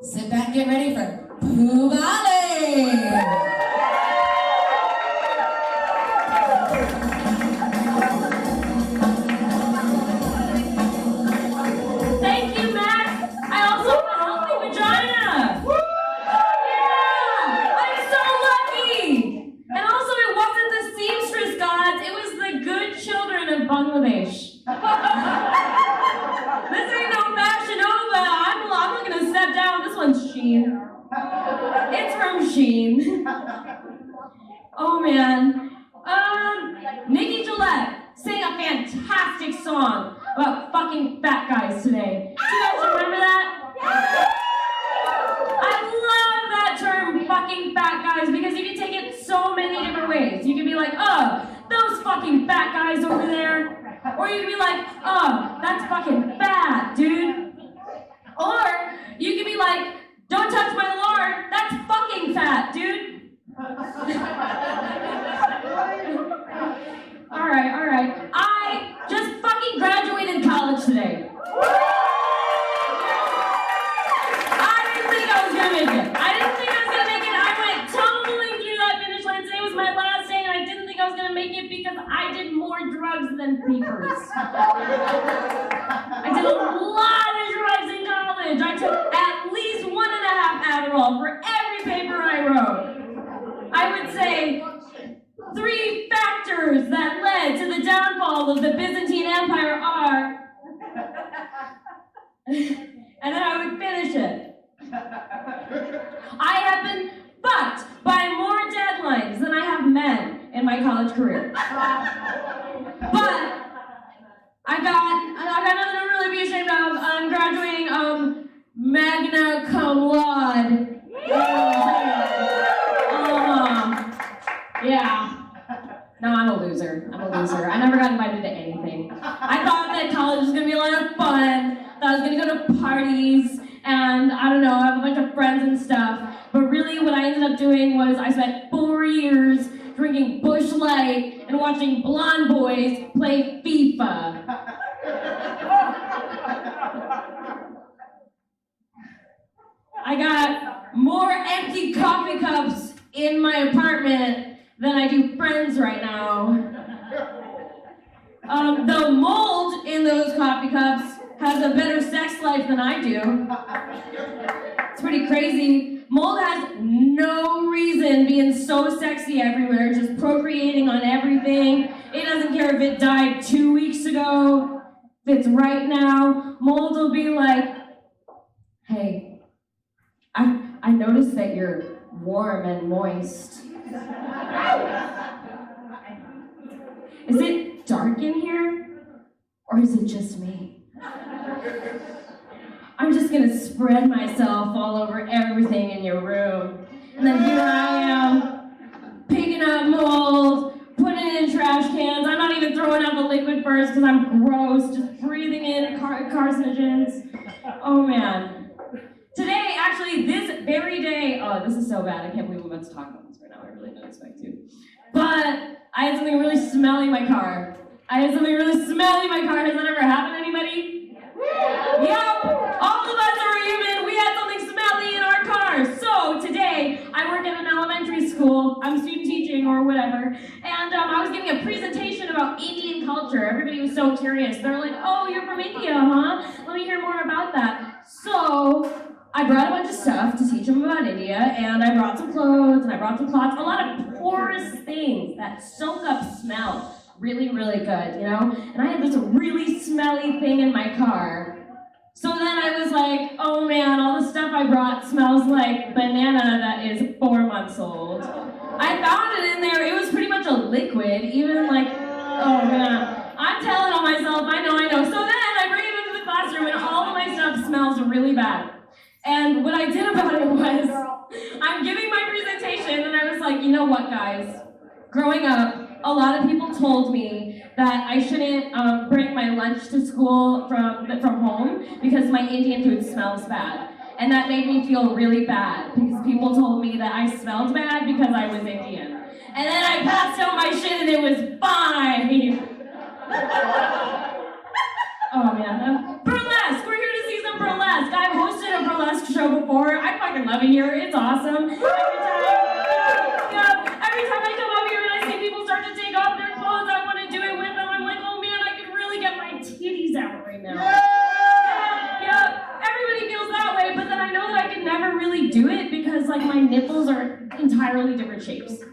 Sit back and get ready for Pubali! Bangladesh. This ain't no Fashion Nova. I'm not gonna step down. This one's Sheen. It's from Sheen. Oh man. Nikki Gillette sang a fantastic song about fucking fat guys today. Do you guys remember that? I love that term, fucking fat guys, because you can take it so many different ways. You can be like, oh, those fucking fat guys over there. Or you can be like, oh, that's fucking fat, dude. Or you can be like, don't touch my lard, that's fucking fat, dude. Alright. I just fucking graduated college today. I didn't think I was gonna make it. I went tumbling through that finish line. Today was my last day, and I didn't think I was gonna make it because I did more drugs than papers. I did a lot of drugs in college. I took at least 1.5 Adderall for every paper I wrote. I would say 3 factors that led to the downfall of the Byzantine Empire are, and then I would finish it. I have been fucked by more deadlines than I have men in my college career. But I got nothing to really be ashamed of. I'm graduating magna cum laude. Yeah. No, I'm a loser. I never got invited to anything. I thought that college was gonna be a lot of fun. That I was gonna go to parties and I don't know, have a bunch of friends and stuff. But really what I ended up doing was I spent 4 years drinking Busch Light and watching blonde boys play FIFA. I got more empty coffee cups in my apartment than I do friends right now. The mold in those coffee cups has a better sex life than I do. It's pretty crazy. Mold has no reason being so sexy everywhere, just procreating on everything. It doesn't care if it died 2 weeks ago, if it's right now. Mold will be like, hey, I noticed that you're warm and moist. Is it dark in here? Or is it just me? I'm just gonna spread myself all over everything in your room. And then here I am, picking up mold, putting it in trash cans. I'm not even throwing out the liquid first because I'm gross, just breathing in carcinogens. Oh man. Today, actually, this very day, oh, this is so bad. I can't believe I'm about to talk about this right now. I really didn't expect to. But I had something really smelly in my car. Has that ever happened to anybody? Yep. All of us are human. We had something smelly in our cars. So today, I work at an elementary school. I'm student teaching or whatever. And I was giving a presentation about Indian culture. Everybody was so curious. They're like, oh, you're from India, huh? Let me hear more about that. So I brought a bunch of stuff to teach them about India, and I brought some clothes, and I brought some cloths, a lot of porous things that soak up smell really, really good, you know? And I had this really smelly thing in my car. So then I was like, oh man, all the stuff I brought smells like banana that is 4 months old. I found it in there, it was pretty much a liquid, even like, oh man. I'm telling on myself, I know. So then I bring it into the classroom and all of my stuff smells really bad. And what I did about it was, I'm giving my presentation and I was like, you know what guys, growing up, a lot of people told me that I shouldn't bring my lunch to school from home because my Indian food smells bad. And that made me feel really bad because people told me that I smelled bad because I was Indian. And then I passed out my shit and it was fine. Oh man, burlesque, we're here to see some burlesque. I've hosted a burlesque show before. love it here. It's awesome. Every time I come up here and I see people start to take off their clothes, I want to do it with them. I'm like, oh man, I could really get my titties out right now. Yeah, everybody feels that way, but then I know that I could never really do it because like my nipples are entirely different shapes.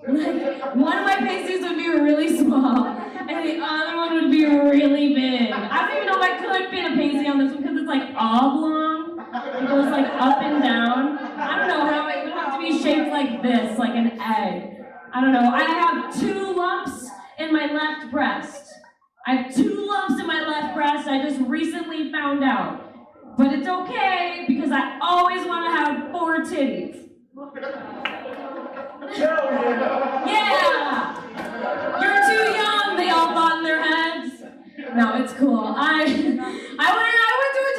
Like, one of my pasties would be really small, and the other one would be really big. I don't even know if I could fit a pasty on this one because it's like oblong. It goes like up and down. I don't know how it would have to be shaped like this, like an egg. I don't know. I have 2 lumps in my left breast. I have 2 lumps in my left breast. I just recently found out. But it's okay because I always want to have 4 titties. Yeah! You're too young, they all thought in their heads. No, it's cool. I went to a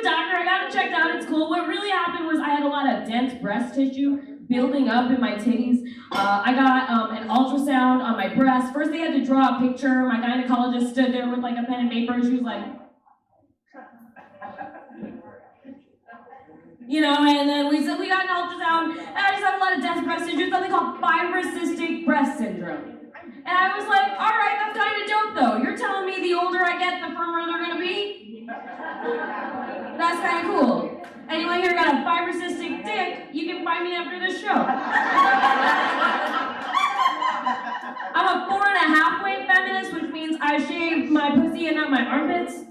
doctor. I got it checked out. It's cool. What really happened was I had a lot of dense breast tissue building up in my titties. I got an ultrasound on my breast. First they had to draw a picture. My gynecologist stood there with like a pen and paper and she was like, you know, and then we said we got an ultrasound, and I just have a lot of dense breast tissue, something called fibrocystic breast syndrome. And I was like, all right, that's kind of dope though. You're telling me the older I get, the firmer they're gonna be? That's kind of cool. Anyone here got a fibrocystic dick? You can find me after this show. I'm a 4.5 weight feminist, which means I shave my pussy and not my armpits.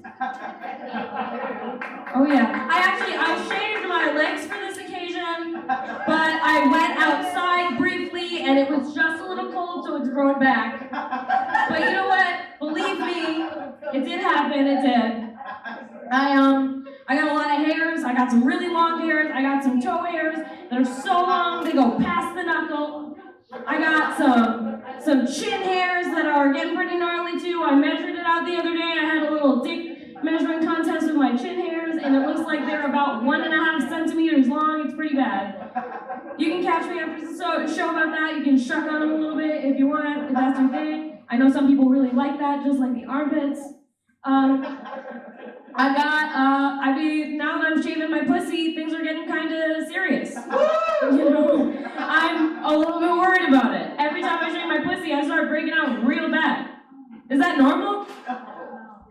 Oh yeah, I shaved my legs for this occasion, but I went outside briefly and it was just a little cold, so it's growing back. But you know what? Believe me, it did happen, it did. I got a lot of hairs. I got some really long hairs. I got some toe hairs that are so long they go past the knuckle. I got some chin hairs that are getting pretty gnarly too. I measured it out the other day. I had a little dick measuring contest with my chin hairs, and it looks like they're about 1.5 centimeters long. It's pretty bad. You can catch me after the show about that. You can shuck on them a little bit if you want, if that's your thing. I know some people really like that, just like the armpits. Now that I'm shaving my pussy, things are getting kind of serious. You know, I'm a little bit worried about it. Every time I shave my pussy, I start breaking out real bad. Is that normal?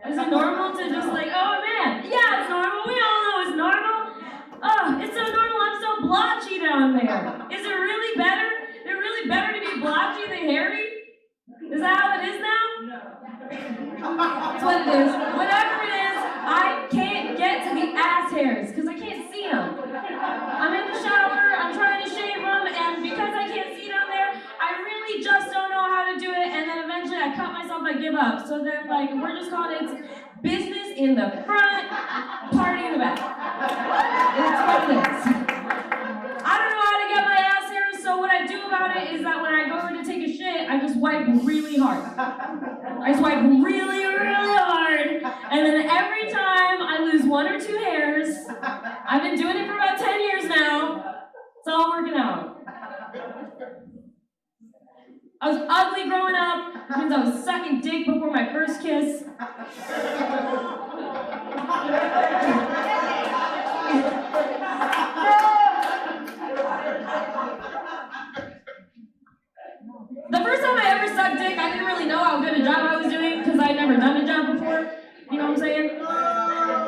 Is it normal to just like, oh man, yeah, it's normal. We all know it's normal. Oh, it's so normal. I'm so blotchy down there. Is it really better? Is it really better to be blotchy than hairy? Is that how it is now? No. That's what it is. Whatever it is, I can't get to the ass hairs because I can't see them. I'm in the shower, I'm trying to shave them, and because I can't see down there, I really just don't know how to do it, and then eventually I cut myself, I give up. So then, like, we're just calling it business in the front, party in the back. That's what it is. I don't know how to get my ass hairs, so what I do about it is that when I go to take a shit, I just wipe really hard. I just wipe really, really hard, and then every time I lose 1 or 2 hairs. I've been doing it for about 10 years now. It's all working out. I was ugly growing up, which means I was sucking dick before my first kiss. The first time I ever sucked dick, I didn't really know how good a job I was doing because I'd never done a job before. You know what I'm saying?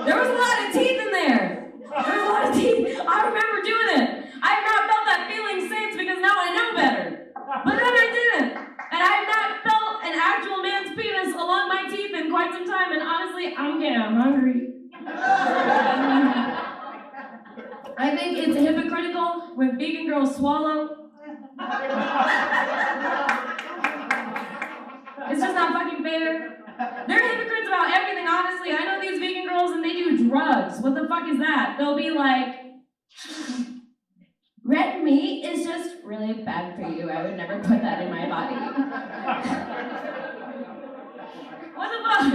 There was a lot of teeth in there. There was a lot of teeth. I remember doing it. I have not felt that feeling since because now I know better. But then I didn't. And I have not felt an actual man's penis along my teeth in quite some time. And honestly, I'm getting hungry. I think it's hypocritical when vegan girls swallow. It's just not fucking fair. They're hypocrites about everything, honestly. I know these vegan girls and they do drugs. What the fuck is that? They'll be like, red meat is just really bad for you. I would never put that in my body. What the fuck?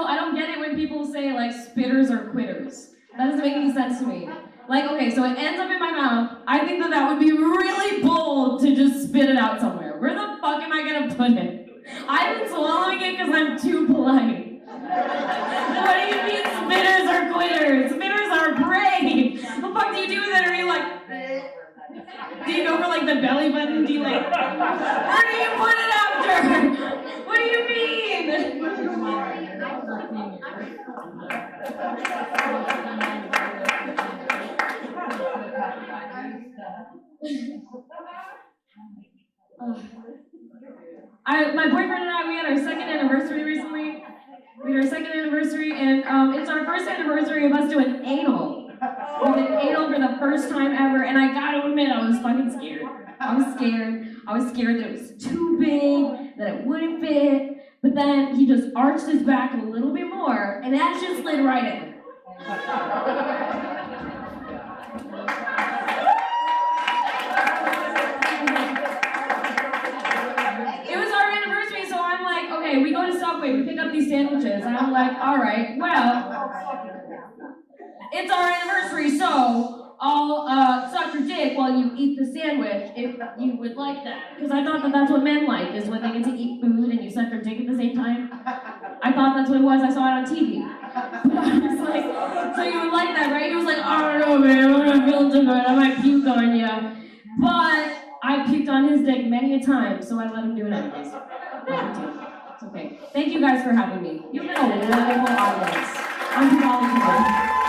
I don't get it when people say like spitters or quitters. That doesn't make any sense to me. Like, okay, so it ends up in my mouth. I think that would be really bold to just spit it out somewhere. Where the fuck am I gonna put it? I've been swallowing it because I'm too polite. Do you go for like the belly button? Do you like, where do you put it after? What do you mean? My boyfriend and I, we had our second anniversary recently. We had our second anniversary, and it's our first anniversary of us doing anal. We did anal for the first time ever, and I gotta admit, I was fucking scared. I was scared that it was too big, that it wouldn't fit, but then he just arched his back a little bit more, and that just slid right in. We go to Subway, we pick up these sandwiches, and I'm like, all right, well, it's our anniversary, so I'll suck your dick while you eat the sandwich, if you would like that. Because I thought that that's what men like, is when they get to eat food and you suck their dick at the same time. I thought that's what it was, I saw it on TV. But I was like, so you would like that, right? He was like, I don't know, man, I'm not feeling too good, I might puke on you. But I puked on his dick many a time, so I let him do it anyways. Okay. Thank you guys for having me. You've been a wonderful audience. I'm Pubali Kundu.